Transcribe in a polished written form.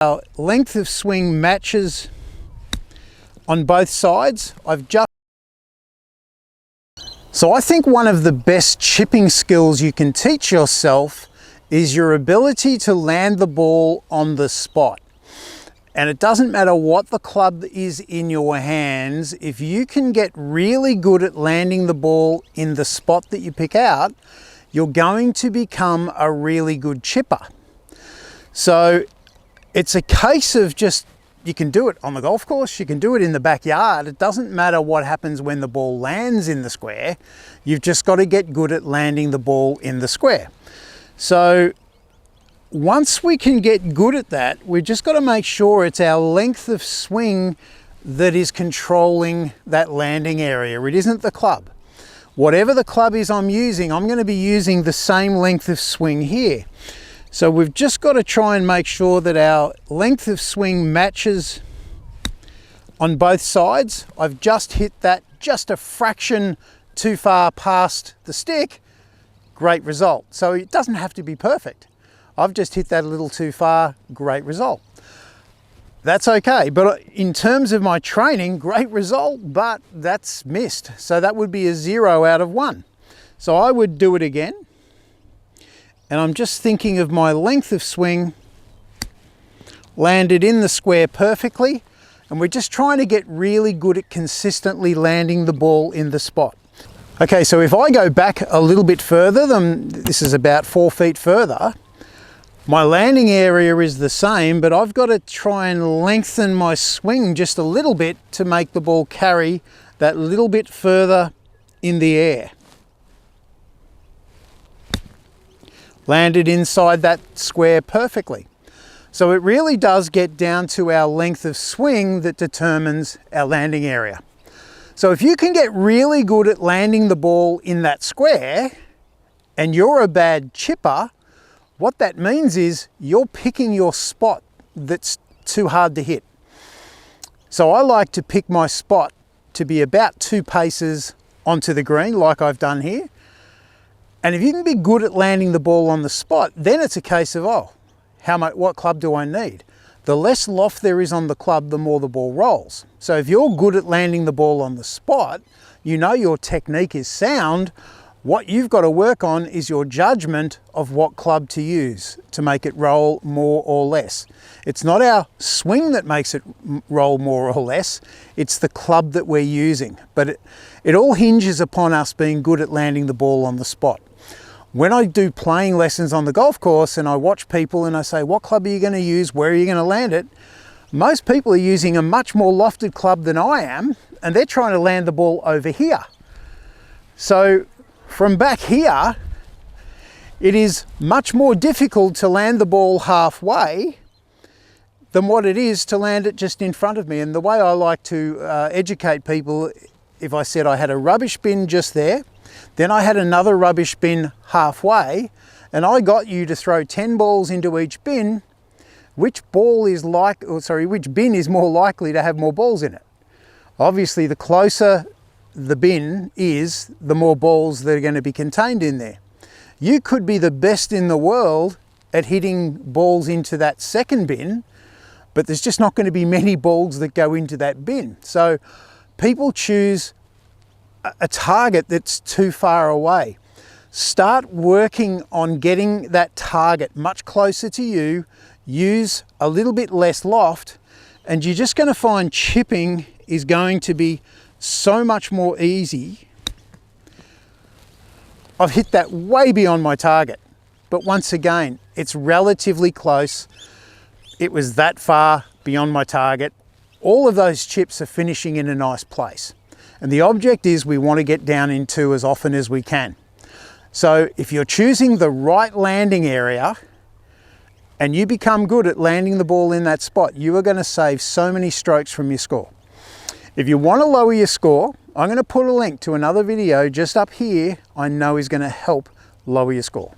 Our length of swing matches on both sides. So I think one of the best chipping skills you can teach yourself is your ability to land the ball on the spot. And it doesn't matter what the club is in your hands, if you can get really good at landing the ball in the spot that you pick out, you're going to become a really good chipper. So it's a case of just, you can do it on the golf course, you can do it in the backyard. It doesn't matter what happens when the ball lands in the square. You've just got to get good at landing the ball in the square. So once we can get good at that, we've just got to make sure it's our length of swing that is controlling that landing area. It isn't the club. Whatever the club is I'm using, I'm going to be using the same length of swing here. So we've just got to try and make sure that our length of swing matches on both sides. I've just hit that just a fraction too far past the stick. Great result. So it doesn't have to be perfect. I've just hit that a little too far, great result. That's okay, but in terms of my training, great result, but that's missed. So that would be a 0 out of 1. So I would do it again. And I'm just thinking of my length of swing, landed in the square perfectly, and we're just trying to get really good at consistently landing the ball in the spot. Okay, so if I go back a little bit further, then this is about 4 feet further, my landing area is the same, but I've got to try and lengthen my swing just a little bit to make the ball carry that little bit further in the air. Landed inside that square perfectly. So it really does get down to our length of swing that determines our landing area. So if you can get really good at landing the ball in that square and you're a bad chipper, what that means is you're picking your spot that's too hard to hit. So I like to pick my spot to be about 2 paces onto the green, like I've done here. And if you can be good at landing the ball on the spot, then it's a case of, what club do I need? The less loft there is on the club, the more the ball rolls. So if you're good at landing the ball on the spot, you know your technique is sound. What you've got to work on is your judgment of what club to use to make it roll more or less. It's not our swing that makes it roll more or less, it's the club that we're using. But it all hinges upon us being good at landing the ball on the spot. When I do playing lessons on the golf course and I watch people and I say, what club are you going to use? Where are you going to land it? Most people are using a much more lofted club than I am, and they're trying to land the ball over here. So from back here, it is much more difficult to land the ball halfway than what it is to land it just in front of me. And the way I like to educate people, if I said I had a rubbish bin just there, then I had another rubbish bin halfway, and I got you to throw 10 balls into each bin, which bin is more likely to have more balls in it? Obviously, the closer the bin is, the more balls that are going to be contained in there. You could be the best in the world at hitting balls into that second bin, but there's just not going to be many balls that go into that bin. So people choose a target that's too far away. Start working on getting that target much closer to you, use a little bit less loft, and you're just going to find chipping is going to be so much more easy. I've hit that way beyond my target, but once again, it's relatively close. It was that far beyond my target. All of those chips are finishing in a nice place. And the object is we want to get down in 2 as often as we can. So if you're choosing the right landing area and you become good at landing the ball in that spot, you are going to save so many strokes from your score. If you want to lower your score, I'm going to put a link to another video just up here I know is going to help lower your score.